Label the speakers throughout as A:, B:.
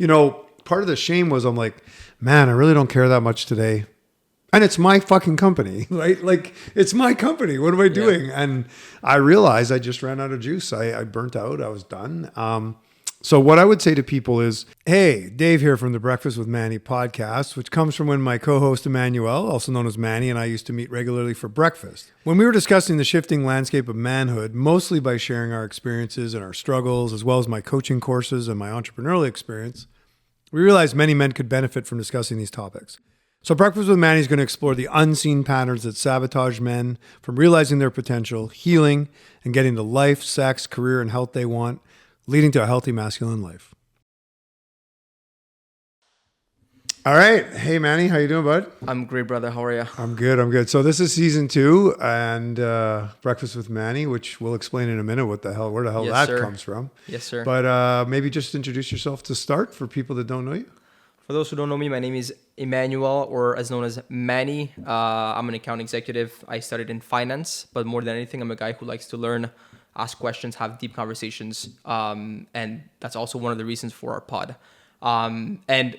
A: part of the shame was I'm like, man, I really don't care that much today. And it's my fucking company, right? Like, it's my company. What am I doing? Yeah. And I realized I just ran out of juice. I burnt out. I was done. So what I would say to people is, hey, Dave here from the Breakfast with Manny podcast, which comes from when my co-host Emmanuel, also known as Manny, and I used to meet regularly for breakfast. When we were discussing the shifting landscape of manhood, mostly by sharing our experiences and our struggles, as well as my coaching courses and my entrepreneurial experience, we realized many men could benefit from discussing these topics. So Breakfast with Manny is going to explore the unseen patterns that sabotage men from realizing their potential, healing, and getting the life, sex, career, and health they want, leading to a healthy masculine life. All right. Hey, Manny. How you doing, bud?
B: I'm great, brother. How are you?
A: I'm good. So this is season 2 and Breakfast with Manny, which we'll explain in a minute where the hell
B: yes,
A: that
B: sir.
A: comes from.
B: Yes, sir.
A: But maybe just introduce yourself to start for people that don't know you.
B: For those who don't know me, my name is Emmanuel, or as known as Manny. I'm an account executive. I studied in finance, but more than anything, I'm a guy who likes to learn, ask questions, have deep conversations. And that's also one of the reasons for our pod. And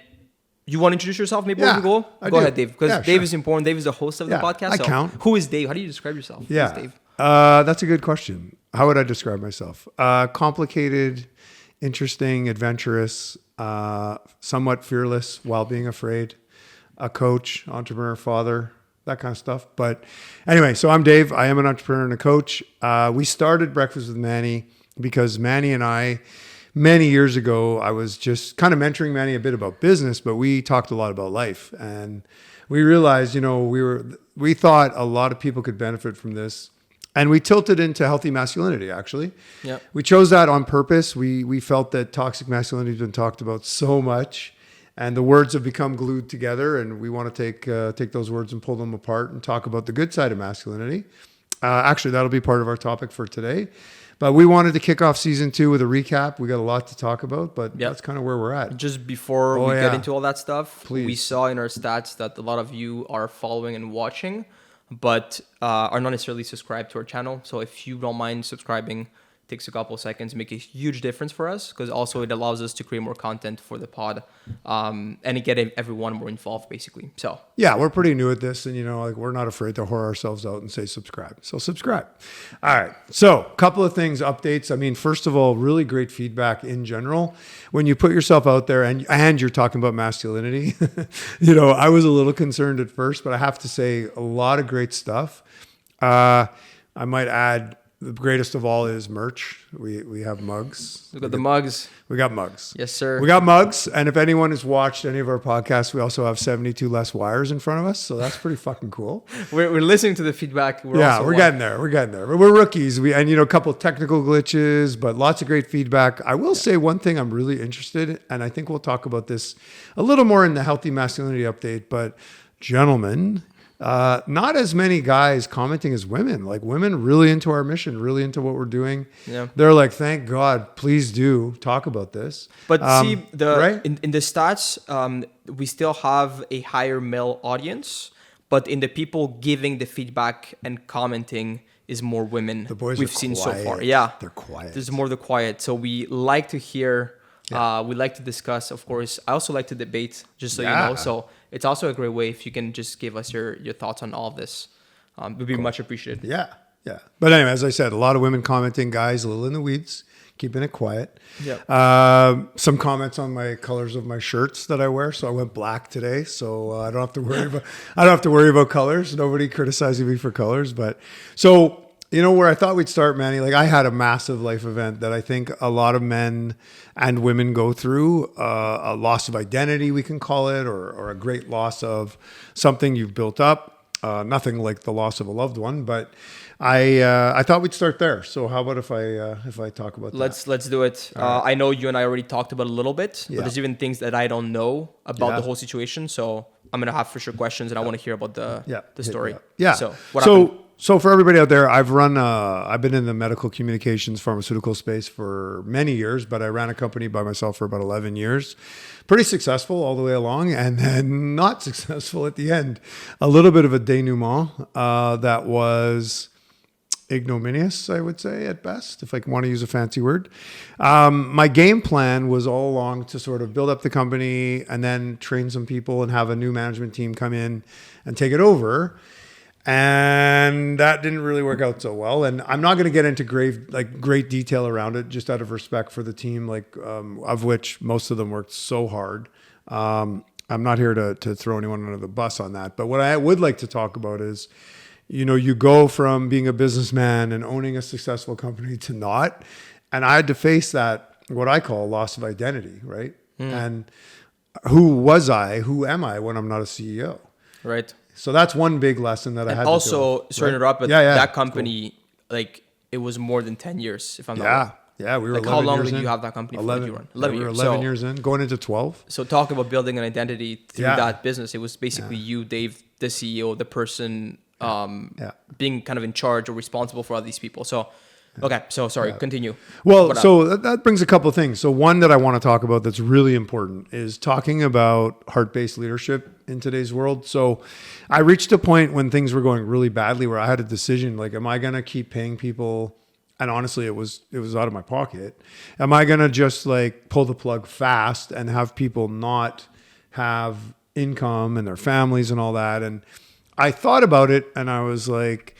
B: you want to introduce yourself maybe when we go? Go ahead, Dave, because Dave is important. Dave is the host of the podcast.
A: I count.
B: Who is Dave? How do you describe yourself?
A: Yeah.
B: Who is Dave?
A: That's a good question. How would I describe myself? Complicated, interesting, adventurous, somewhat fearless while being afraid, a coach, entrepreneur, father, that kind of stuff. But anyway, so I'm Dave. I am an entrepreneur and a coach. We started Breakfast with Manny because Manny and I, many years ago, I was just kind of mentoring Manny a bit about business, but we talked a lot about life. And we realized, we thought a lot of people could benefit from this. And we tilted into healthy masculinity, actually.
B: Yep.
A: We chose that on purpose. We felt that toxic masculinity has been talked about so much, and the words have become glued together, and we want to take those words and pull them apart and talk about the good side of masculinity. Actually, that'll be part of our topic for today. But we wanted to kick off season 2 with a recap. We got a lot to talk about, but that's kind of where we're at.
B: Just before we get into all that stuff,
A: please.
B: We saw in our stats that a lot of you are following and watching, but are not necessarily subscribed to our channel. So if you don't mind subscribing, it takes a couple of seconds, make a huge difference for us, because also it allows us to create more content for the pod and get everyone more involved, basically. So
A: yeah, we're pretty new at this, and we're not afraid to whore ourselves out and say subscribe. So subscribe. All right. So a couple of things, updates. I mean, first of all, really great feedback in general. When you put yourself out there and you're talking about masculinity, I was a little concerned at first, but I have to say a lot of great stuff. I might add, the greatest of all is merch. We have mugs.
B: We got the mugs.
A: We got mugs.
B: Yes, sir.
A: We got mugs. And if anyone has watched any of our podcasts, we also have 72 less wires in front of us. So that's pretty fucking cool.
B: We're listening to the feedback.
A: We're getting there. But we're rookies. A couple of technical glitches, but lots of great feedback. I will say one thing I'm really interested in, and I think we'll talk about this a little more in the Healthy Masculinity update, but gentlemen, not as many guys commenting as women. Like, women really into our mission, really into what we're doing.
B: Yeah.
A: They're like, thank God, please do talk about this.
B: But see,
A: right?
B: in the stats, we still have a higher male audience, but in the people giving the feedback and commenting is more women.
A: The boys
B: we've
A: are
B: seen
A: quiet.
B: so far. Yeah,
A: they're quiet.
B: There's more the quiet. So we like to hear. Yeah. We like to discuss, of course. I also like to debate, just so you know. So it's also a great way if you can just give us your thoughts on all of this. It would be much appreciated.
A: Yeah. But anyway, as I said, a lot of women commenting, guys, a little in the weeds, keeping it quiet.
B: Yeah.
A: Some comments on my colors of my shirts that I wear. So I went black today, so I don't have to worry about colors. Nobody criticizing me for colors, but so. Where I thought we'd start, Manny, like I had a massive life event that I think a lot of men and women go through, a loss of identity, we can call it, or a great loss of something you've built up. Nothing like the loss of a loved one, but I thought we'd start there. So how about if I talk about that?
B: Let's do it. Right. I know you and I already talked about it a little bit, but there's even things that I don't know about the whole situation. So I'm going to have for sure questions, and I want to hear about the story.
A: Yeah.
B: So what happened?
A: So for everybody out there, I've been in the medical communications pharmaceutical space for many years, but I ran a company by myself for about 11 years. Pretty successful all the way along, and then not successful at the end. A little bit of a denouement that was ignominious, I would say at best, if I want to use a fancy word. My game plan was all along to sort of build up the company and then train some people and have a new management team come in and take it over. And that didn't really work out so well. And I'm not going to get into great detail around it, just out of respect for the team, of which most of them worked so hard. I'm not here to throw anyone under the bus on that. But what I would like to talk about is, you go from being a businessman and owning a successful company to not. And I had to face that, what I call loss of identity, right? And who was I? Who am I when I'm not a CEO?
B: Right.
A: So that's one big lesson that I had
B: also,
A: to do.
B: sorry to interrupt, but that company, it was more than 10 years, if I'm not wrong.
A: Yeah, we were 11 years in.
B: How long did you have that company for?
A: 11
B: years.
A: We were 11 years in, going into 12.
B: So talking about building an identity through that business, it was basically you, Dave, the CEO, the person being kind of in charge or responsible for all these people. So, okay, so sorry, continue.
A: Well, so that brings a couple of things. So one that I want to talk about that's really important is talking about heart-based leadership in today's world. So I reached a point when things were going really badly where I had a decision, am I going to keep paying people? And honestly, it was out of my pocket. Am I going to just pull the plug fast and have people not have income and their families and all that? And I thought about it and I was like,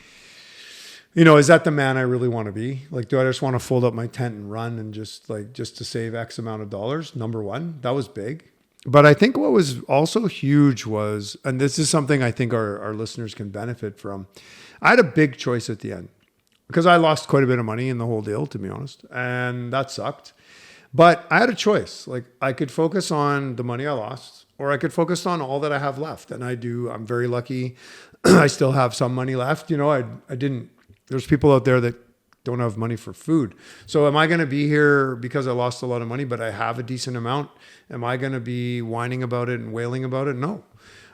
A: is that the man I really want to be? Do I just want to fold up my tent and run and just to save X amount of dollars? Number one, that was big. But I think what was also huge was, and this is something I think our listeners can benefit from, I had a big choice at the end because I lost quite a bit of money in the whole deal, to be honest. And that sucked. But I had a choice. I could focus on the money I lost, or I could focus on all that I have left. And I'm very lucky. I still have some money left. There's people out there that don't have money for food. So am I going to be here because I lost a lot of money, but I have a decent amount? Am I going to be whining about it and wailing about it? No.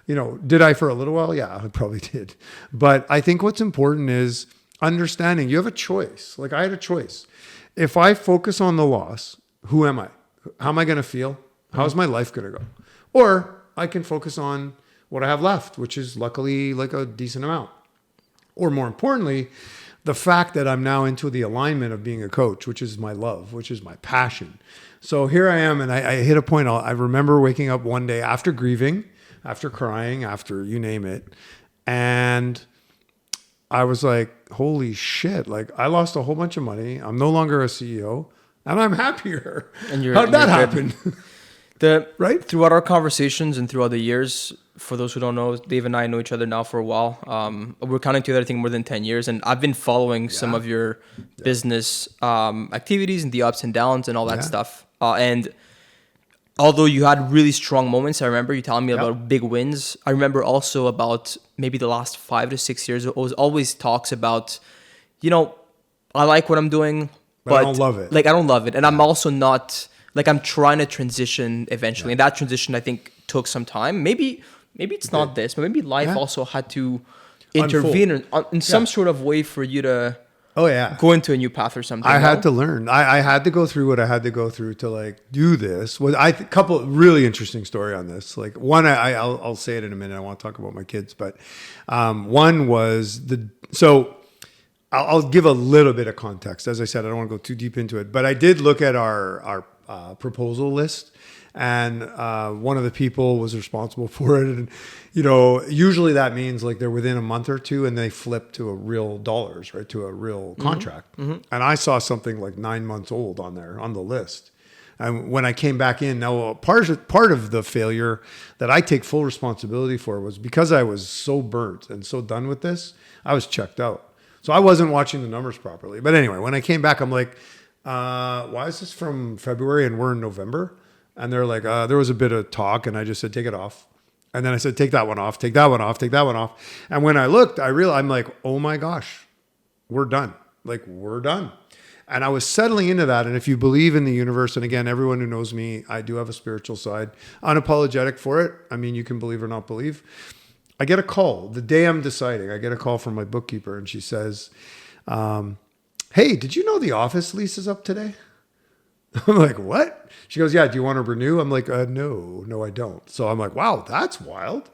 A: Did I for a little while? Yeah, I probably did. But I think what's important is understanding you have a choice. I had a choice. If I focus on the loss, who am I? How am I going to feel? How's my life going to go? Or I can focus on what I have left, which is luckily a decent amount. Or more importantly, the fact that I'm now into the alignment of being a coach, which is my love, which is my passion. So here I am, and I hit a point. I remember waking up one day after grieving, after crying, after you name it. And I was like, holy shit, I lost a whole bunch of money. I'm no longer a CEO, and I'm happier. How'd that happen?
B: Right? Throughout our conversations and throughout the years, for those who don't know, Dave and I know each other now for a while. We're counting together, I think, more than 10 years. And I've been following some of your business activities and the ups and downs and all that stuff. And although you had really strong moments, I remember you telling me about big wins. I remember also about maybe the last 5 to 6 years, it was always talks about, I like what I'm doing, but
A: I don't love it.
B: I don't love it. And I'm also not... I'm trying to transition eventually. And that transition, I think, took some time. Maybe it's not this, but maybe life also had to intervene in some sort of way for you to go into a new path or something.
A: I had to learn. I had to go through what I had to go through to do this. Couple really interesting story on this. One, I'll say it in a minute. I want to talk about my kids, but one was I'll give a little bit of context. As I said, I don't want to go too deep into it, but I did look at our proposal list, and one of the people was responsible for it. And usually that means they're within a month or two, and they flip to a real dollars, right, to a real contract. Mm-hmm. And I saw something 9 months old on there on the list. And when I came back in, now part of the failure that I take full responsibility for was because I was so burnt and so done with this, I was checked out. So I wasn't watching the numbers properly. But anyway, when I came back, I'm like, why is this from February and we're in November? And they're like, there was a bit of talk, and I just said, take it off. And then I said, take that one off, take that one off, take that one off. And when I looked, I realized, I'm like, oh my gosh, we're done. We're done. And I was settling into that. And if you believe in the universe, and again, everyone who knows me, I do have a spiritual side, unapologetic for it. I mean, you can believe or not believe. I get a call the day I'm deciding. I get a call from my bookkeeper, and she says, hey, did you know the office lease is up today? I'm like, what? She goes, yeah, do you want to renew? I'm like, no, I don't. So I'm like, wow, that's wild.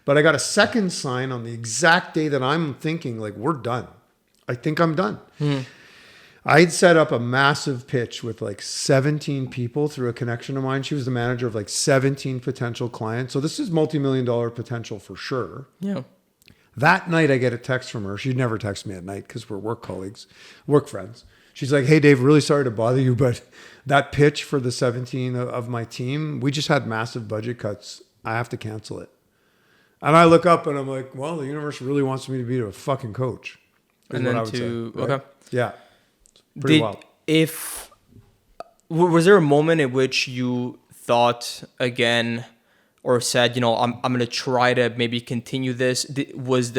A: But I got a second sign on the exact day that I'm thinking, we're done. I think I'm done. I'd set up a massive pitch with like 17 people through a connection of mine. She was the manager of like 17 potential clients. So this is multi-million-dollar potential for sure.
B: Yeah.
A: That night I get a text from her. She'd never text me at night because we're work colleagues, work friends. She's like, hey, Dave, really sorry to bother you, but that pitch for the 17 of my team, we just had massive budget cuts. I have to cancel it. And I look up and I'm like, well, the universe really wants me to be a fucking coach.
B: And then to,
A: right?
B: okay.
A: Yeah. Pretty wild.
B: Was there a moment in which you thought again or said, I'm going to try to maybe continue this? Was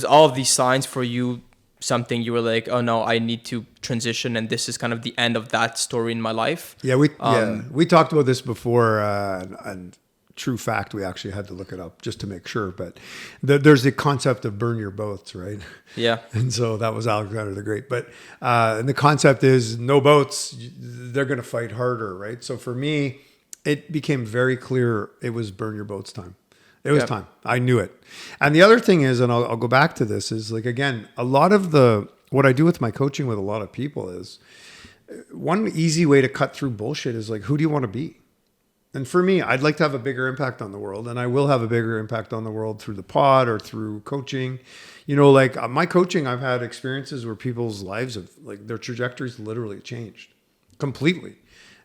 B: all of these signs for you something you were like, oh no, I need to transition and this is kind of the end of that story in my life?
A: Yeah, we talked about this before, and true fact, we actually had to look it up just to make sure. But there's the concept of burn your boats, right?
B: Yeah.
A: And so that was Alexander the Great. But and the concept is no boats, they're going to fight harder, right? So for me, it became very clear it was burn your boats time. It was time. I knew it. And the other thing is, and I'll go back to this, is like, again, a lot of what I do with my coaching with a lot of people is one easy way to cut through bullshit is like, who do you want to be? And for me, I'd like to have a bigger impact on the world, and I will have a bigger impact on the world through the pod or through coaching. Like my coaching, I've had experiences where people's lives have, like, their trajectories literally changed completely,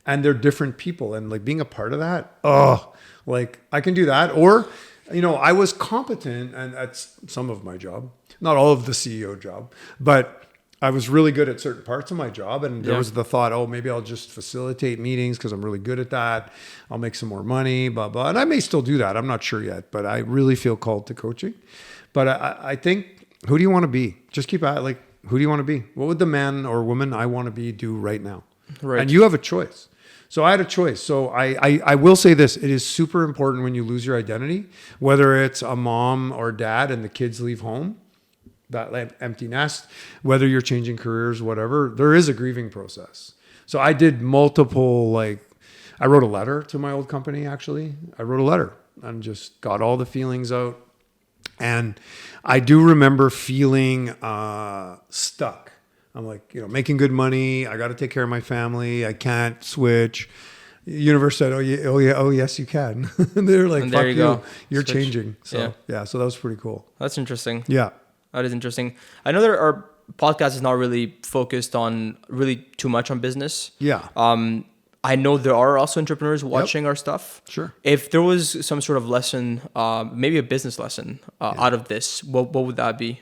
A: and they're different people. And like being a part of that, like I can do that. Or, I was competent, and that's some of my job, not all of the CEO job, but I was really good at certain parts of my job. And there was the thought, oh, maybe I'll just facilitate meetings because I'm really good at that. I'll make some more money, blah, blah. And I may still do that. I'm not sure yet, but I really feel called to coaching. But I think, who do you want to be? Just keep at like, who do you want to be? What would the man or woman I want to be do right now? Right. And you have a choice. So I had a choice. So I will say this. It is super important when you lose your identity, whether it's a mom or dad and the kids leave home, that empty nest, whether you're changing careers, whatever, there is a grieving process. So I did multiple, I wrote a letter to my old company, actually. I wrote a letter and just got all the feelings out. And I do remember feeling stuck. I'm like, making good money. I got to take care of my family. I can't switch. The universe said, oh yes, you can. And they're like, fuck you. You're switch. Changing. So yeah, so that was pretty cool.
B: That's interesting.
A: Yeah.
B: That is interesting. I know our podcast is not really focused on really too much on business. Yeah. I know there are also entrepreneurs watching our stuff. Sure. If there was some sort of lesson, maybe a business lesson out of this, what would that be?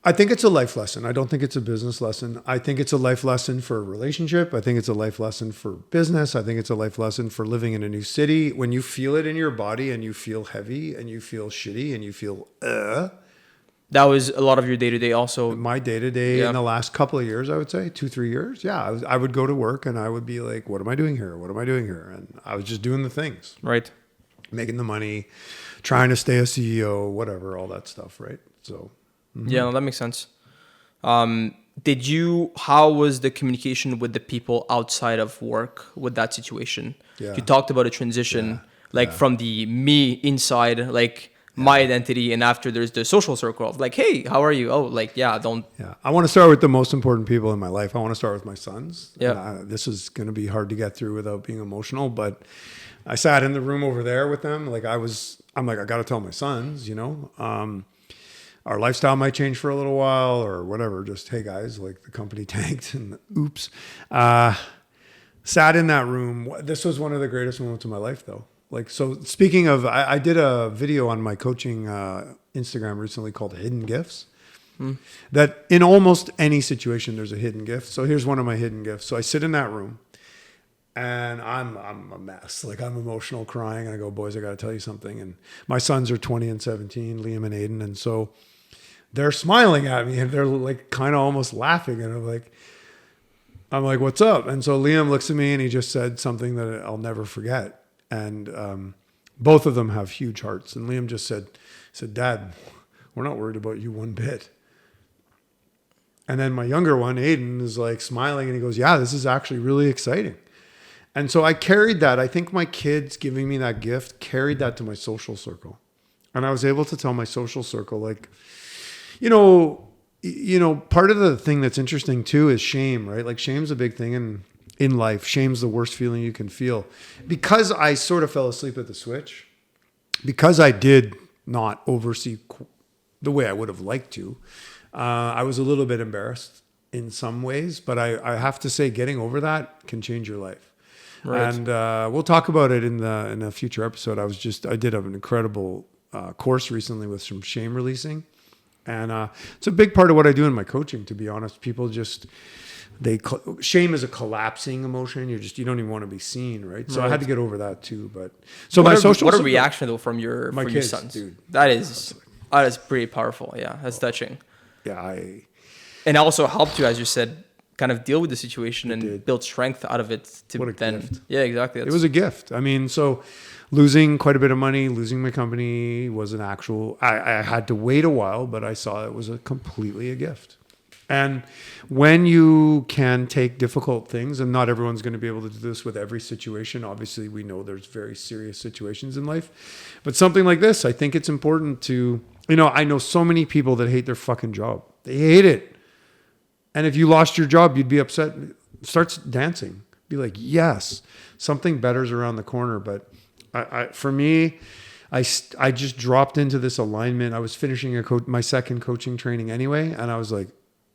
A: I think it's a life lesson. I don't think it's a business lesson. I think it's a life lesson for a relationship. I think it's a life lesson for business. I think it's a life lesson for living in a new city. When you feel it in your body and you feel heavy and you feel shitty and you feel
B: That was a lot of your day-to-day also.
A: My day-to-day in the last couple of years, I would say 2-3 years. Yeah, I would go to work and I would be like, what am I doing here? What am I doing here? And I was just doing the things. Right. Making the money, trying to stay a CEO, whatever, all that stuff, right? So. Mm-hmm.
B: Yeah, no, that makes sense. How was the communication with the people outside of work with that situation? Yeah. You talked about a transition, from the me inside, my identity, and after there's the social circle of like, hey, how are you? Oh,
A: I want to start with the most important people in my life. I want to start with my sons. Yeah. This is going to be hard to get through without being emotional, but I sat in the room over there with them. I'm like, I got to tell my sons, our lifestyle might change for a little while or whatever. Just, hey guys, the company tanked and oops. Sat in that room. This was one of the greatest moments of my life though. So speaking of, I did a video on my coaching Instagram recently called Hidden Gifts. That in almost any situation, there's a hidden gift. So here's one of my hidden gifts. So I sit in that room and I'm a mess. I'm emotional, crying. And I go, boys, I got to tell you something. And my sons are 20 and 17, Liam and Aiden. And so they're smiling at me and they're kind of almost laughing. And I'm like, what's up? And so Liam looks at me and he just said something that I'll never forget. And both of them have huge hearts. And Liam just said, Dad, we're not worried about you one bit. And then my younger one, Aiden, is smiling and he goes, yeah, this is actually really exciting. And so I carried that. I think my kids giving me that gift carried that to my social circle. And I was able to tell my social circle, part of the thing that's interesting too is shame, right? Like shame's a big thing in life. Shame's the worst feeling you can feel. Because I sort of fell asleep at the switch, because I did not oversee the way I would have liked to, I was a little bit embarrassed in some ways, but I have to say getting over that can change your life. Right. And we'll talk about it in a future episode. I did have an incredible course recently with some shame releasing. And it's a big part of what I do in my coaching, to be honest. People shame is a collapsing emotion. You don't even want to be seen, right? So I had to get over that too. But so
B: what a reaction though from your
A: kids,
B: sons,
A: dude.
B: That is pretty powerful. Yeah, that's touching.
A: Yeah,
B: and also helped you, as you said, kind of deal with the situation and build strength out of it.
A: Gift.
B: Yeah, exactly.
A: It was a gift. I mean, so losing quite a bit of money, losing my company was an actual. I had to wait a while, but I saw it was completely a gift. And when you can take difficult things, and not everyone's going to be able to do this with every situation. Obviously, we know there's very serious situations in life, but something like this, I think it's important to. I know so many people that hate their fucking job. They hate it. And if you lost your job, you'd be upset. Starts dancing. Be like, yes, something better's around the corner. But for me, I just dropped into this alignment. I was finishing my second coaching training anyway. And I was like,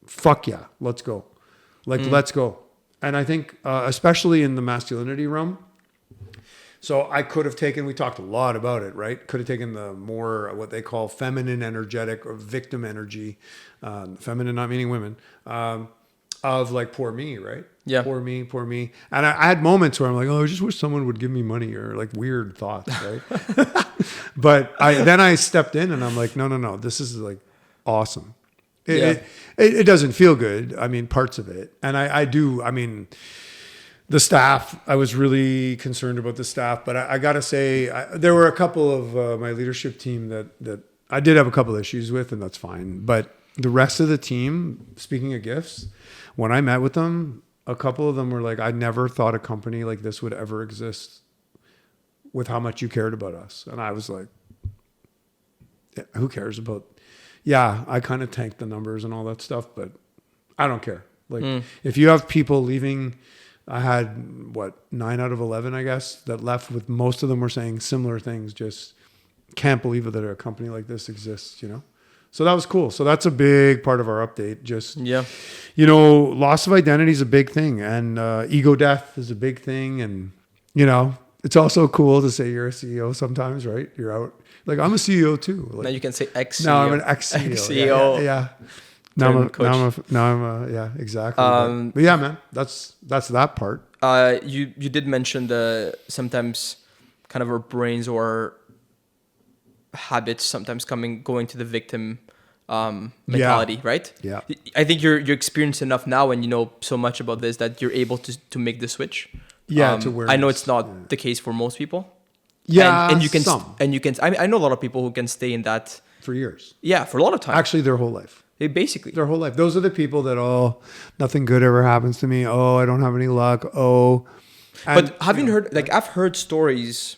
A: fuck yeah, let's go. Let's go. And I think, especially in the masculinity realm, so I could have taken, we talked a lot about it, right? Could have taken the more, what they call feminine energetic or victim energy, feminine not meaning women, of like, poor me, right?
B: Yeah.
A: Poor me. And I had moments where I'm like, oh, I just wish someone would give me money, or like weird thoughts, right? But then I stepped in and I'm like, no, this is like awesome. It doesn't feel good. I mean, parts of it. And I mean, the staff, I was really concerned about the staff, but I got to say, there were a couple of my leadership team that I did have a couple issues with, and that's fine. But the rest of the team, speaking of gifts, when I met with them, a couple of them were like, I never thought a company like this would ever exist with how much you cared about us. And I was like, yeah, who cares about, I kind of tanked the numbers and all that stuff, but I don't care. Like if you have people leaving, I had 9 out of 11, I guess, that left with, most of them were saying similar things. Just can't believe that a company like this exists, So that was cool. So that's a big part of our update. Just, loss of identity is a big thing, and ego death is a big thing. And, it's also cool to say you're a CEO sometimes, right? You're out. Like, I'm a CEO too. Like,
B: now you can say ex-CEO.
A: Now I'm an ex-CEO.
B: Ex-CEO.
A: Yeah. Now I'm a yeah, exactly. But yeah, man, that's that part.
B: You did mention sometimes kind of our brains or habits sometimes going to the victim mentality, right?
A: Yeah.
B: I think you're experienced enough now, and you know so much about this that you're able to make the switch.
A: Yeah, to awareness.
B: I know it's not the case for most people.
A: Yeah,
B: and you can
A: some.
B: I know a lot of people who can stay in that
A: for years.
B: Yeah, for a lot of time.
A: Actually, their whole life.
B: Basically
A: their whole life. Those are the people that, nothing good ever happens to me. Oh, I don't have any luck. Oh.
B: But have you heard, like, I've heard stories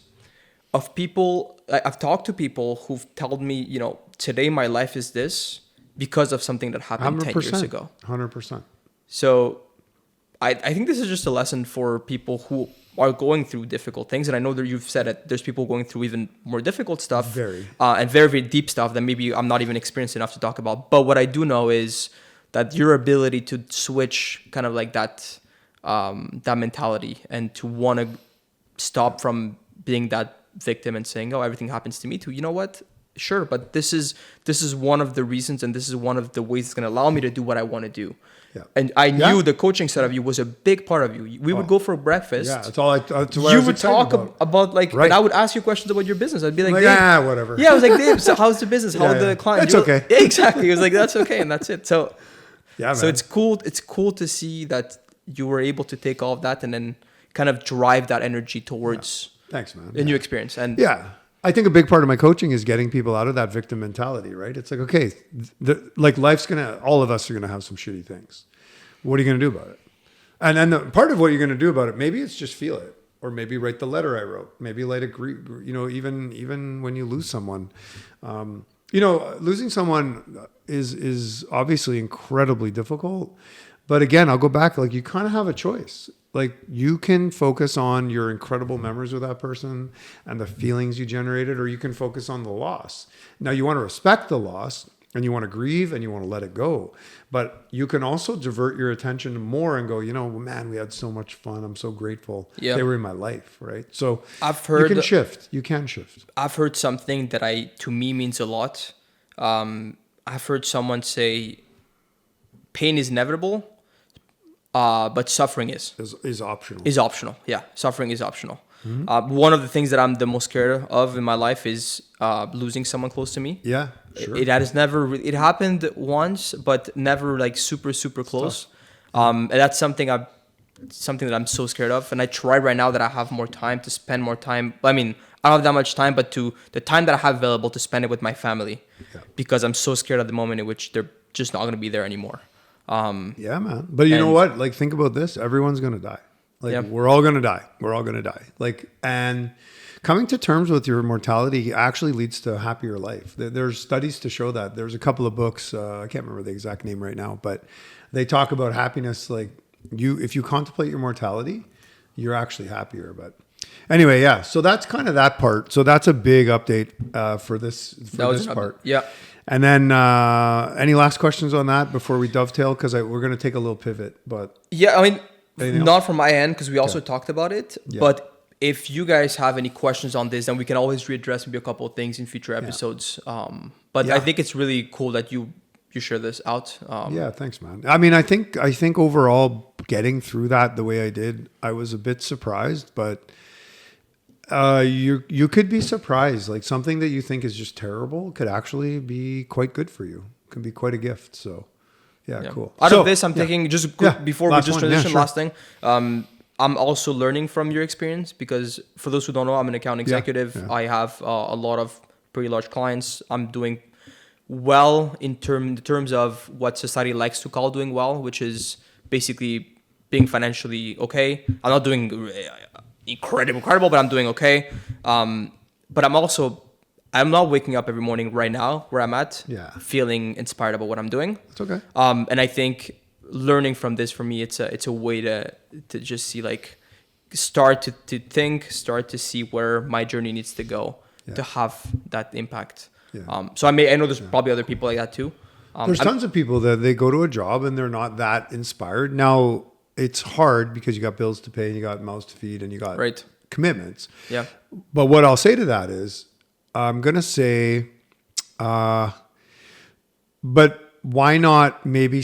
B: of people, I've talked to people who've told me, today my life is this because of something that happened 10 years ago.
A: 100%.
B: So I think this is just a lesson for people who are going through difficult things. And I know that you've said that there's people going through even more difficult stuff. And very, very deep stuff that maybe I'm not even experienced enough to talk about. But what I do know is that your ability to switch kind of like that mentality and to want to stop from being that victim and saying, oh, everything happens to me too. You know what? Sure. But this is one of the reasons, and this is one of the ways it's going to allow me to do what I want to do. Yeah. And I knew the coaching side of you was a big part of you. We would go for breakfast.
A: Yeah, that's all
B: you would talk about like, right. And I would ask you questions about your business. I'd be like,
A: whatever.
B: Yeah, I was like, Dave, so how's the business? How are the clients?
A: It's okay.
B: Yeah, exactly. It was like, that's okay. And that's it. So,
A: yeah,
B: so it's cool. It's cool to see that you were able to take all of that and then kind of drive that energy towards
A: Thanks, man.
B: a new experience. And
A: I think a big part of my coaching is getting people out of that victim mentality, right? It's like, okay, all of us are going to have some shitty things. What are you going to do about it? And then part of what you're going to do about it, maybe it's just feel it, or maybe write the letter I wrote, maybe even when you lose someone, Losing someone is obviously incredibly difficult. But again, I'll go back. Like, you kind of have a choice. Like, you can focus on your incredible memories with that person and the feelings you generated, or you can focus on the loss. Now, you want to respect the loss and you want to grieve and you want to let it go. But you can also divert your attention more and go, man, we had so much fun. I'm so grateful.
B: Yeah.
A: They were in my life, right? So
B: you
A: can shift. You can shift.
B: I've heard something that to me means a lot. I've heard someone say, pain is inevitable. But suffering is
A: optional.
B: Is optional. Yeah, suffering is optional. Mm-hmm. One of the things that I'm the most scared of in my life is losing someone close to me.
A: Yeah, sure.
B: It happened once, but never like super close. And that's something that I'm so scared of. And I try right now that I have more time to spend more time. I mean, I don't have that much time, but the time that I have available to spend it with my family, because I'm so scared at the moment in which they're just not going to be there anymore.
A: Yeah, man. But you know what? Like, think about this. Everyone's going to die. Like, we're all going to die. We're all going to die. Like, and coming to terms with your mortality actually leads to a happier life. There's studies to show that. There's a couple of books. I can't remember the exact name right now, but they talk about happiness. Like, if you contemplate your mortality, you're actually happier. But anyway, yeah. So that's kind of that part. So that's a big update for this part.
B: Yeah.
A: And then any last questions on that before we dovetail? Because we're going to take a little pivot. But
B: yeah, I mean, not from my end because we also talked about it. Yeah. But if you guys have any questions on this, then we can always readdress maybe a couple of things in future episodes. But I think it's really cool that you share this out.
A: Yeah, thanks, man. I mean, I think overall getting through that the way I did, I was a bit surprised, but you could be surprised. Like, something that you think is just terrible could actually be quite good for you. Can be quite a gift. So, yeah. Cool.
B: Out of this, I'm thinking before we just transition. Last thing, I'm also learning from your experience because for those who don't know, I'm an account executive. Yeah. I have a lot of pretty large clients. I'm doing well in terms of what society likes to call doing well, which is basically being financially okay. I'm not doing incredible, but I'm doing okay. But I'm not waking up every morning right now where I'm at, feeling inspired about what I'm doing.
A: It's okay.
B: And I think learning from this for me, it's a way to just see, like, start to think, start to see where my journey needs to go to have that impact. Yeah. So I know there's probably other people like that too.
A: There's tons of people that they go to a job and they're not that inspired. Now, it's hard because you got bills to pay and you got mouths to feed and you got commitments. Yeah. But what I'll say to that is, I'm going to say, but why not maybe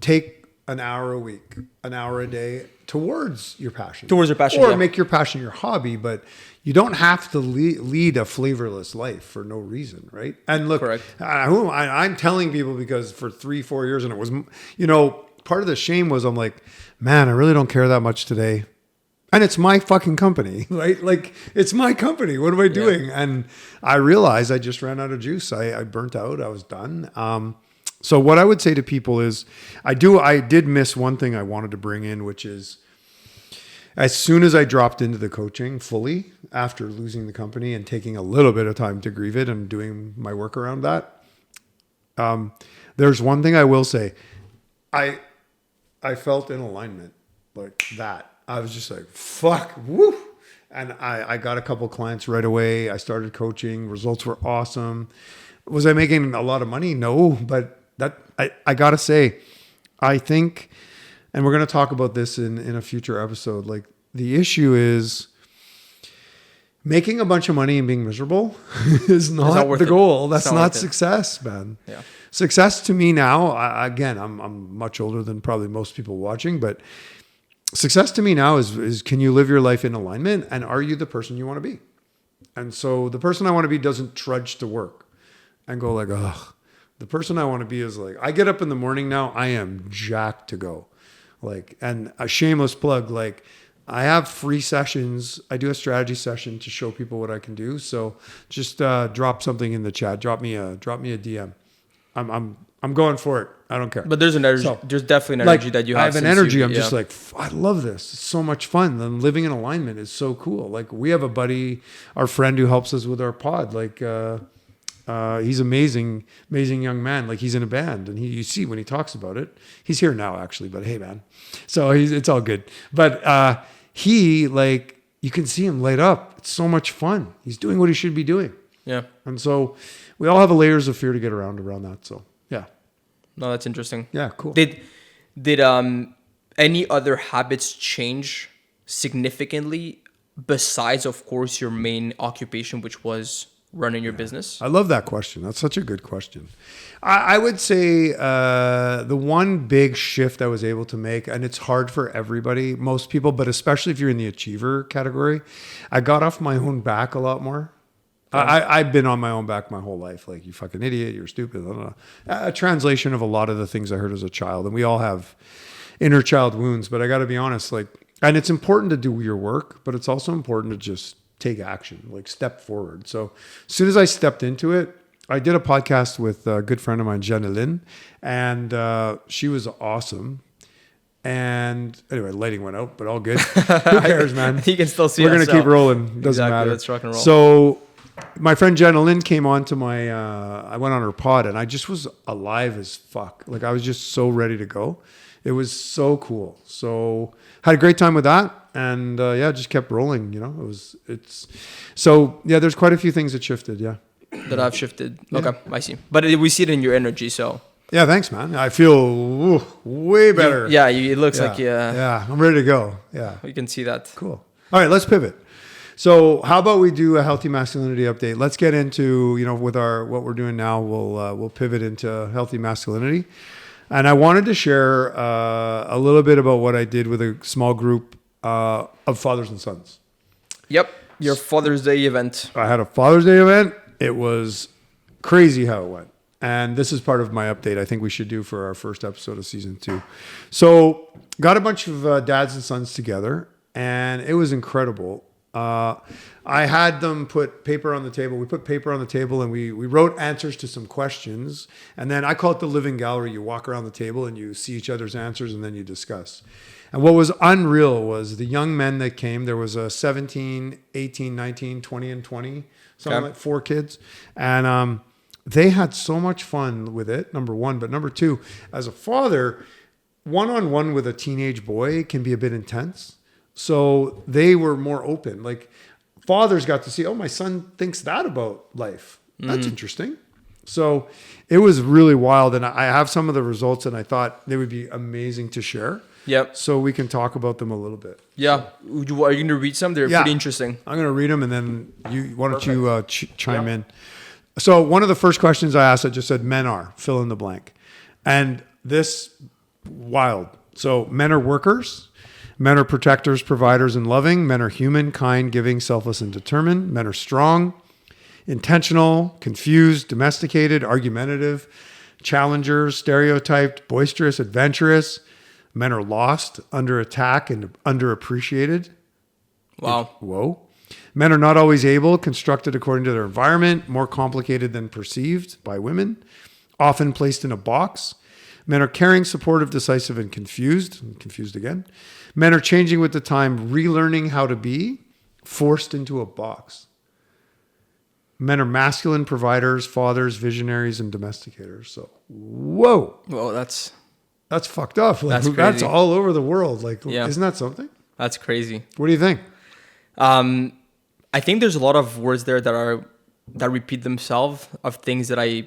A: take an hour a week, an hour a day towards your passion. Or make your passion your hobby, but you don't have to lead a flavorless life for no reason, right? And look, I'm telling people because for 3-4 years, and it was, part of the shame was I'm like, man, I really don't care that much today. And it's my fucking company, right? Like, it's my company. What am I doing? Yeah. And I realized I just ran out of juice. I burnt out. I was done. So what I would say to people is I did miss one thing I wanted to bring in, which is as soon as I dropped into the coaching fully after losing the company and taking a little bit of time to grieve it and doing my work around that, there's one thing I will say. I felt in alignment like that. I was just like, fuck, woo. And I got a couple clients right away. I started coaching. Results were awesome. Was I making a lot of money? No, but I got to say, I think, and we're going to talk about this in a future episode, like the issue is making a bunch of money and being miserable is not the goal. That's not success, man. Yeah. Success to me now, again, I'm much older than probably most people watching, but success to me now is can you live your life in alignment and are you the person you want to be? And so the person I want to be doesn't trudge to work and go like, ugh. The person I want to be is like, I get up in the morning now, I am jacked to go. Like, and a shameless plug, like I have free sessions. I do a strategy session to show people what I can do. So just drop something in the chat. Drop me a DM. I'm going for it. I don't care.
B: But there's an energy. So, there's definitely an energy that you have.
A: I have an energy. I'm just like, I love this. It's so much fun. And living in alignment is so cool. Like we have a buddy, our friend who helps us with our pod. Like he's amazing young man. Like he's in a band, and you see when he talks about it, he's here now actually, but hey man. So it's all good. But he like, you can see him light up. It's so much fun. He's doing what he should be doing.
B: Yeah.
A: And so we all have layers of fear to get around that. So yeah.
B: No, that's interesting.
A: Yeah, cool.
B: Did any other habits change significantly besides, of course, your main occupation, which was running your business?
A: I love that question. That's such a good question. I would say the one big shift I was able to make, and it's hard for everybody, most people, but especially if you're in the achiever category, I got off my own back a lot more. I've been on my own back my whole life. Like, you fucking idiot, you're stupid. Blah, blah, blah. A translation of a lot of the things I heard as a child. And we all have inner child wounds, but I got to be honest, like, and it's important to do your work, but it's also important to just take action, like step forward. So as soon as I stepped into it, I did a podcast with a good friend of mine, Jenna Lynn, and she was awesome. And anyway, lighting went out, but all good. Who cares, man?
B: You can still see
A: We're going to keep rolling. Doesn't matter.
B: Let's rock and roll.
A: So my friend Jenna Lynn came on to my, I went on her pod, and I just was alive as fuck. Like, I was just so ready to go. It was so cool. So had a great time with that. And yeah, just kept rolling, you know. So yeah, there's quite a few things that shifted, yeah.
B: That I've shifted. Yeah. Okay, I see. But we see it in your energy, so.
A: Yeah, thanks, man. I feel way better.
B: It looks like
A: Yeah, I'm ready to go. Yeah.
B: You can see that.
A: Cool. All right, let's pivot. So how about we do a healthy masculinity update? Let's get into, you know, with what we're doing now, we'll pivot into healthy masculinity. And I wanted to share a little bit about what I did with a small group of fathers and sons.
B: Yep. Your Father's Day event.
A: I had a Father's Day event. It was crazy how it went. And this is part of my update I think we should do for our first episode of season 2. So got a bunch of dads and sons together, and it was incredible. I had them put paper on the table. We put paper on the table, and we wrote answers to some questions. And then I call it the living gallery. You walk around the table and you see each other's answers, and then you discuss. And what was unreal was the young men that came. There was a 17, 18, 19, 20, and 20. Something like 4 kids. And they had so much fun with it, number one. But number two, as a father, one-on-one with a teenage boy can be a bit intense. So they were more open. Like, fathers got to see, oh, my son thinks that about life. That's interesting. So it was really wild. And I have some of the results, and I thought they would be amazing to share.
B: Yep.
A: So we can talk about them a little bit.
B: Yeah. So, are you going to read some? They're pretty interesting.
A: I'm going to read them, and then why don't you chime in? So one of the first questions I asked, I just said, men are, fill in the blank. And this, wild. So men are workers. Men are protectors, providers, and loving. Men are human, kind, giving, selfless, and determined. Men are strong, intentional, confused, domesticated, argumentative, challengers, stereotyped, boisterous, adventurous. Men are lost, under attack, and underappreciated.
B: Wow.
A: Whoa. Men are not always able, constructed according to their environment, more complicated than perceived by women, often placed in a box. Men are caring, supportive, decisive, and confused. Confused again. Men are changing with the time, relearning how to be, forced into a box. Men are masculine, providers, fathers, visionaries, and domesticators. So, whoa.
B: Well, that's
A: fucked up. Like, that's all over the world. Like, isn't that something?
B: That's crazy.
A: What do you think?
B: I think there's a lot of words there that repeat themselves of things that I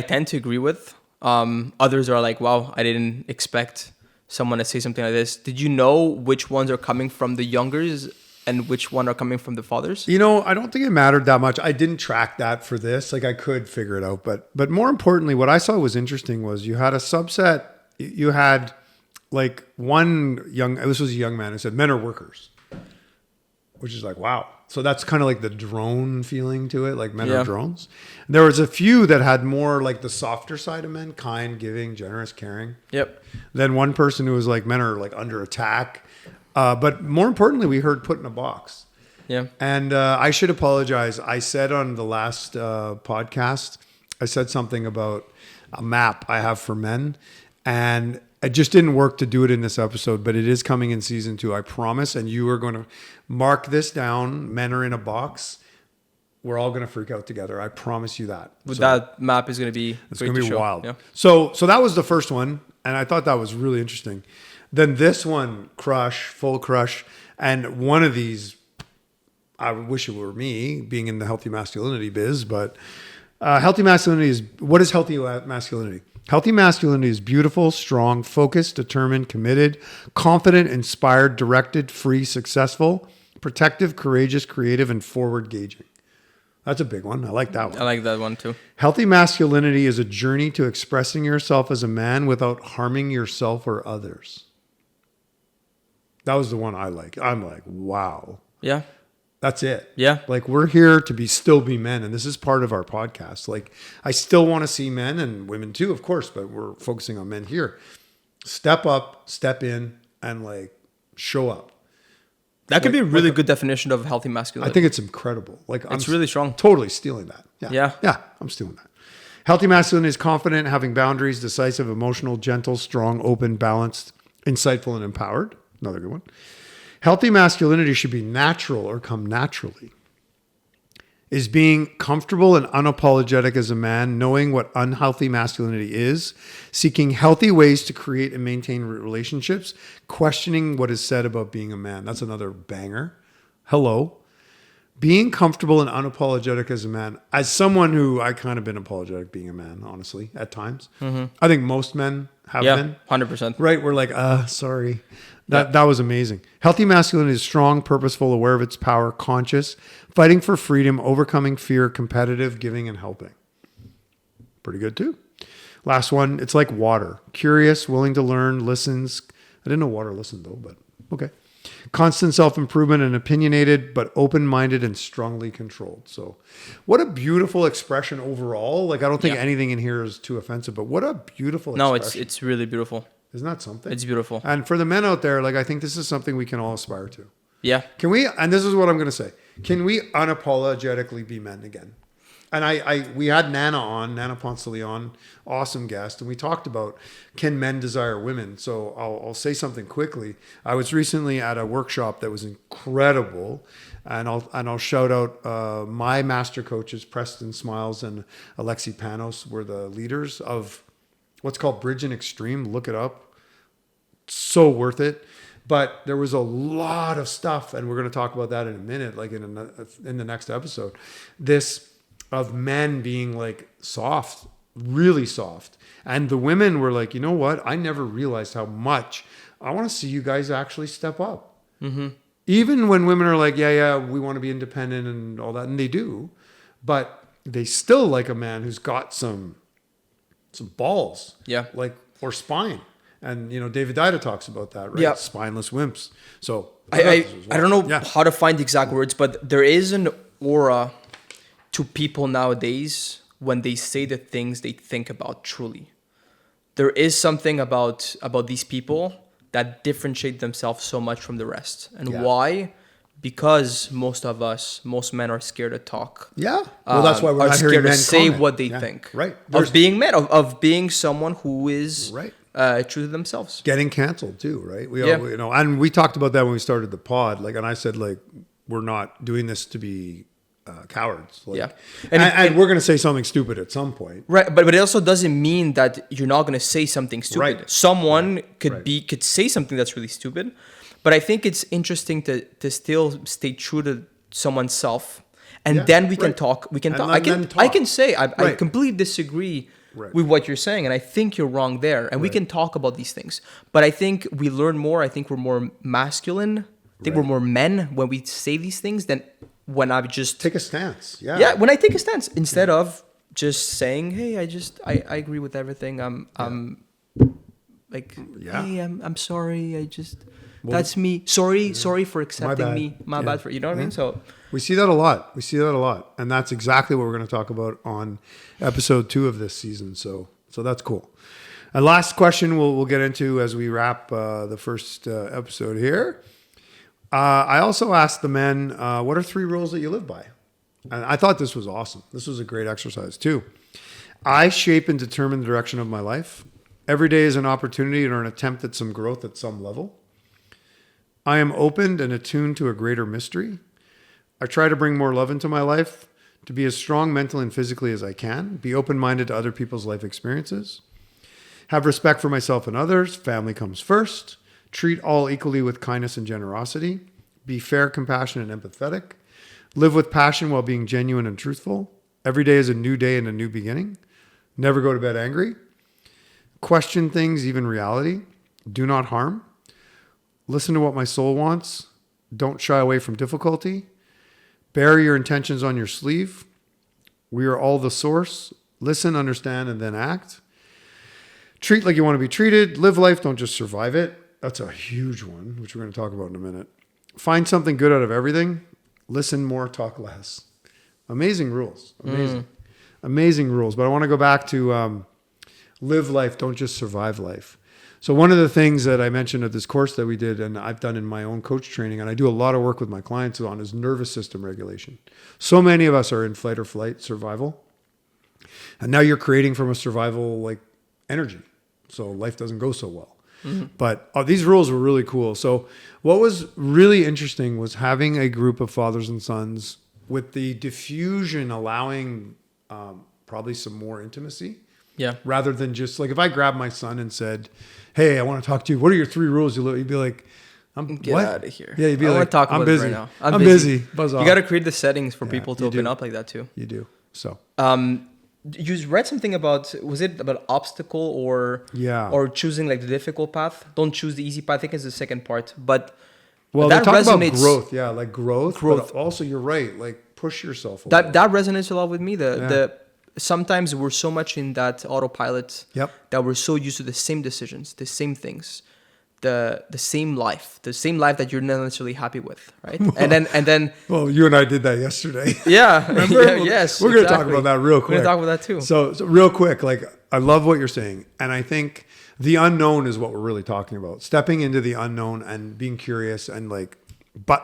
B: tend to agree with. Others are like, wow, I didn't expect someone to say something like this. Did you know which ones are coming from the youngers and which one are coming from the fathers? You
A: know, I don't think it mattered that much. I didn't track that for this. Like, I could figure it out. But more importantly, what I saw was interesting was you had a subset. You had like this was a young man who said, men are workers, which is like, wow. So that's kind of like the drone feeling to it, like men are drones. And there was a few that had more like the softer side of men, kind, giving, generous, caring.
B: Yep.
A: Then one person who was like, men are like under attack. But more importantly, we heard put in a box.
B: Yeah.
A: And I should apologize. I said on the last podcast, I said something about a map I have for men. And it just didn't work to do it in this episode, but it is coming in season 2, I promise. And you are going to mark this down. Men are in a box. we're all going to freak out together. I promise you that.
B: But
A: So
B: that map is going to be
A: it's
B: great
A: going to be
B: show.
A: wild.
B: Yeah.
A: So that was the first one. And I thought that was really interesting. Then this one, full crush. And one of these, I wish it were me being in the healthy masculinity biz, but healthy masculinity is, what is healthy masculinity? Healthy masculinity is beautiful, strong, focused, determined, committed, confident, inspired, directed, free, successful, protective, courageous, creative, and forward gauging. That's a big one. I like that one.
B: I like that one too.
A: Healthy masculinity is a journey to expressing yourself as a man without harming yourself or others. That was the one I like. I'm like, wow.
B: Yeah.
A: That's it.
B: Yeah.
A: Like, we're here to still be men. And this is part of our podcast. Like, I still want to see men and women too, of course, but we're focusing on men here. Step up, step in, and like show up.
B: That could be a really good definition of healthy masculinity.
A: I think it's incredible. Like,
B: it's really strong.
A: Totally stealing that.
B: Yeah.
A: Yeah, I'm stealing that. Healthy masculinity is confident, having boundaries, decisive, emotional, gentle, strong, open, balanced, insightful, and empowered. Another good one. Healthy masculinity should be natural or come naturally. Is being comfortable and unapologetic as a man, knowing what unhealthy masculinity is, seeking healthy ways to create and maintain relationships, questioning what is said about being a man. That's another banger. Hello. Being comfortable and unapologetic as a man. As someone who I kind of been apologetic being a man, honestly, at times. Mm-hmm. I think most men have been.
B: 100%.
A: Right? We're like, sorry. That was amazing. Healthy masculinity is strong, purposeful, aware of its power, conscious, fighting for freedom, overcoming fear, competitive, giving, and helping. Pretty good too. Last one, it's like water. Curious, willing to learn, listens. I didn't know water listened though, but okay. Constant self-improvement and opinionated, but open-minded and strongly controlled. So what a beautiful expression overall. Like, I don't think anything in here is too offensive, but what a beautiful expression.
B: No, it's really beautiful.
A: Isn't that something?
B: It's beautiful.
A: And for the men out there, like, I think this is something we can all aspire to.
B: Yeah.
A: Can we, and this is what I'm going to say, can we unapologetically be men again? And we had Nana Ponce de Leon, awesome guest, and we talked about, can men desire women? So I'll say something quickly. I was recently at a workshop that was incredible, and I'll shout out my master coaches, Preston Smiles and Alexi Panos, were the leaders of what's called Bridge and Extreme. Look it up. So worth it. But there was a lot of stuff, and we're going to talk about that in a minute, like in the next episode. This of men being like soft, really soft. And the women were like, you know what? I never realized how much I want to see you guys actually step up. Mm-hmm. Even when women are like, yeah, we want to be independent and all that. And they do. But they still like a man who's got some balls.
B: Yeah.
A: Like, or spine. And, David Dida talks about that, right?
B: Yeah.
A: Spineless wimps. So
B: I don't know how to find the exact words, but there is an aura to people nowadays when they say the things they think about truly. There is something about these people that differentiate themselves so much from the rest. And why? Because most men are scared to talk.
A: Yeah. Well, that's why we're not
B: scared
A: hearing
B: to
A: men
B: say
A: comment.
B: what they think.
A: Right.
B: Of being men, of being someone who is
A: right.
B: True to themselves.
A: Getting canceled too, right? We all, and we talked about that when we started the pod. Like, and I said, like, we're not doing this to be cowards. Like, and we're going to say something stupid at some point,
B: right? But it also doesn't mean that you're not going to say something stupid.
A: Right.
B: Someone could say something that's really stupid, but I think it's interesting to still stay true to someone's self, and then we can talk. We can talk. I can say I completely disagree with what you're saying, and I think you're wrong there, and we can talk about these things. But I think we learn more. I think we're more masculine. I think we're more men when we say these things than when I just
A: take a stance.
B: Yeah, when I take a stance instead of just saying, "Hey, I agree with everything." I'm like, "Hey, I'm sorry. That's me. Sorry for accepting me. My bad for you know what I mean." So
A: we see that a lot, and that's exactly what we're going to talk about on episode 2 of this season. So that's cool. And last question we'll get into as we wrap the first episode here. I also asked the men, what are 3 rules that you live by? And I thought this was awesome. This was a great exercise too. I shape and determine the direction of my life. Every day is an opportunity or an attempt at some growth at some level. I am opened and attuned to a greater mystery. I try to bring more love into my life. to be as strong mentally and physically as I can, be open-minded to other people's life experiences, have respect for myself and others, family comes first, treat all equally with kindness and generosity, be fair, compassionate, and empathetic, live with passion while being genuine and truthful. Every day is a new day and a new beginning. Never go to bed angry. Question things, even reality. Do not harm. Listen to what my soul wants. Don't shy away from difficulty. Bear your intentions on your sleeve. We are all the source. Listen, understand, and then act. Treat like you want to be treated. Live life, don't just survive it. That's a huge one, which we're going to talk about in a minute. Find something good out of everything. Listen more, talk less. Amazing rules. Amazing rules. But I want to go back to live life, don't just survive life. So one of the things that I mentioned at this course that we did, and I've done in my own coach training, and I do a lot of work with my clients on, is nervous system regulation. So many of us are in fight or flight survival. And now you're creating from a survival like energy. So life doesn't go so well. But these rules were really cool. So what was really interesting was having a group of fathers and sons with the diffusion allowing probably some more intimacy.
B: Yeah.
A: Rather than just like if I grabbed my son and said, "Hey, I want to talk to you. What are your 3 rules?" You'd be like,
B: Get out of here.
A: Yeah, you'd be
B: I
A: like,
B: want to talk
A: I'm
B: about
A: busy.
B: it right now.
A: I'm busy. Buzz off.
B: You got to create the settings for people to
A: you
B: open
A: do.
B: up like that too.
A: You do. So.
B: You read something about, was it about obstacle or choosing like the difficult path? Don't choose the easy path. I think it's the second part. But
A: well,
B: that
A: they talk
B: resonates
A: about growth. Yeah, like growth. But also, you're right. Like push yourself.
B: That resonates a lot with me. Sometimes we're so much in that autopilot that we're so used to the same decisions, the same things, the same life that you're not necessarily happy with, right? and then.
A: Well, you and I did that yesterday.
B: Yeah. Yes.
A: We're going to talk about that real quick.
B: We're going to talk about that too.
A: So real quick, like I love what you're saying, and I think the unknown is what we're really talking about. Stepping into the unknown and being curious and like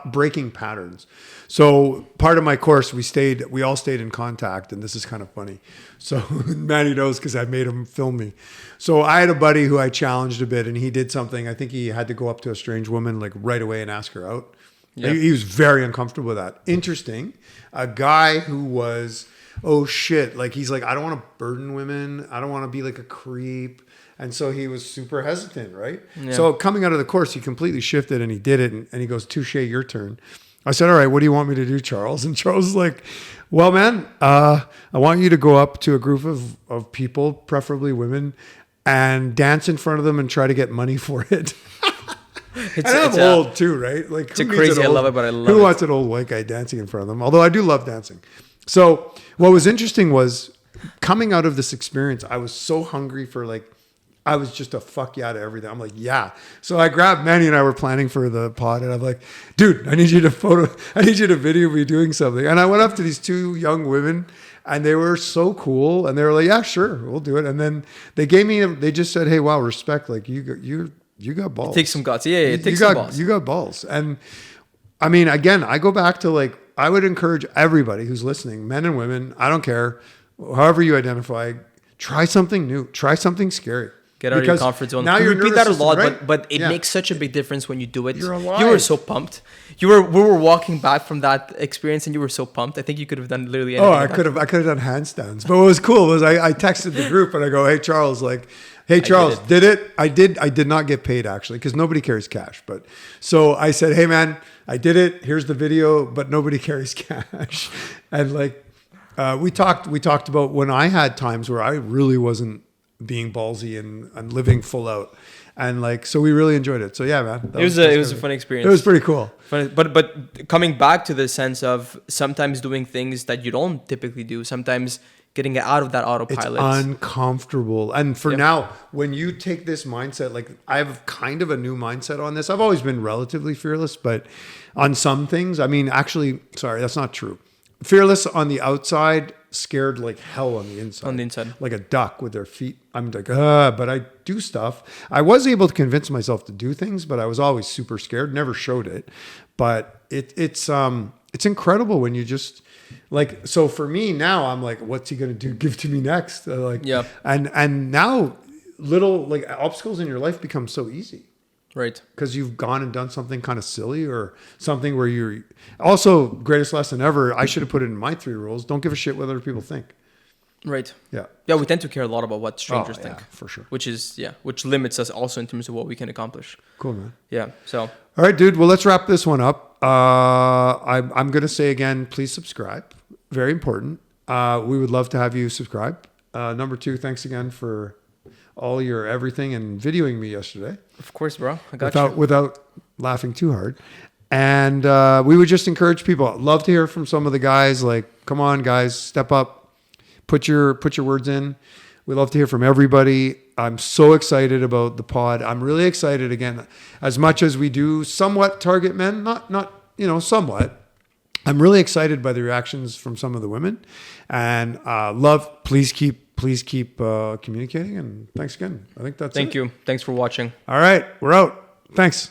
A: breaking patterns. So part of my course, we all stayed in contact, and this is kind of funny. So Manny knows because I made him film me. So I had a buddy who I challenged a bit, and he did something. I think he had to go up to a strange woman like right away and ask her out. Yeah. He was very uncomfortable with that. Interesting. A guy who was, oh shit, like he's like, I don't want to burden women. I don't want to be like a creep. And so he was super hesitant, right? Yeah. So coming out of the course, he completely shifted and he did it. And he goes, touche, your turn. I said, all right, what do you want me to do, Charles? And Charles is like, well, man, I want you to go up to a group of people, preferably women, and dance in front of them and try to get money for it. I'm old too, right? Like,
B: it's crazy. I love it, but I love it.
A: Who wants an old white guy dancing in front of them? Although I do love dancing. So what was interesting was coming out of this experience, I was so hungry for like, I was just a fuck yeah to everything. I'm like, yeah. So I grabbed Manny and I were planning for the pod, and I'm like, dude, I need you to video me doing something. And I went up to these 2 young women, and they were so cool, and they were like, yeah, sure, we'll do it. And then they just said, hey, wow, respect, like you got balls.
B: It takes some guts. Yeah, it takes some balls.
A: You got balls. And I mean, again, I go back to like, I would encourage everybody who's listening, men and women, I don't care, however you identify, try something new, try something scary.
B: Get out of your comfort zone.
A: Now
B: you repeat that a lot,
A: right?
B: but it makes such a big difference when you do it.
A: You're alive.
B: You were so pumped. We were walking back from that experience, and you were so pumped. I think you could have done literally anything.
A: I could have done handstands. But what was cool was I texted the group and I go, hey Charles, did it? I did not get paid actually because nobody carries cash. But so I said, hey man, I did it. Here's the video, but nobody carries cash. And like we talked about when I had times where I really wasn't being ballsy and living full out, and like so we really enjoyed it. So yeah, man,
B: it was a fun experience.
A: It was pretty cool.
B: But coming back to the sense of sometimes doing things that you don't typically do, sometimes getting out of that autopilot.
A: It's uncomfortable. And for now, when you take this mindset, like I have kind of a new mindset on this. I've always been relatively fearless, but on some things, I mean, actually, sorry, that's not true. Fearless on the outside, scared like hell on the inside.
B: On the inside.
A: Like a duck with their feet. I'm like, but I do stuff. I was able to convince myself to do things, but I was always super scared, never showed it. But it's incredible when you just like, so for me now, I'm like, what's he going to do? Give to me next. And now little like obstacles in your life become so easy.
B: Right.
A: because you've gone and done something kind of silly or something where you're also greatest lesson ever. I should have put it in my 3 rules. Don't give a shit what other people think.
B: Right.
A: Yeah.
B: Yeah, we tend to care a lot about what strangers
A: Oh,
B: think.
A: yeah, for sure.
B: Which limits us also in terms of what we can accomplish.
A: Cool, man.
B: Yeah. So,
A: All right, dude. Well, let's wrap this one up. I'm going to say again, please subscribe. Very important. We would love to have you subscribe. Number 2, thanks again for all your everything and videoing me yesterday.
B: of course, bro. I got you.
A: Without laughing too hard. And we would just encourage people. Love to hear from some of the guys. Like, come on, guys, step up. Put your words in. We love to hear from everybody. I'm so excited about the pod. I'm really excited again, as much as we do somewhat target men, not somewhat. I'm really excited by the reactions from some of the women, and please keep communicating. And thanks again. I think that's it.
B: Thank you. Thanks for watching.
A: All right, we're out. Thanks.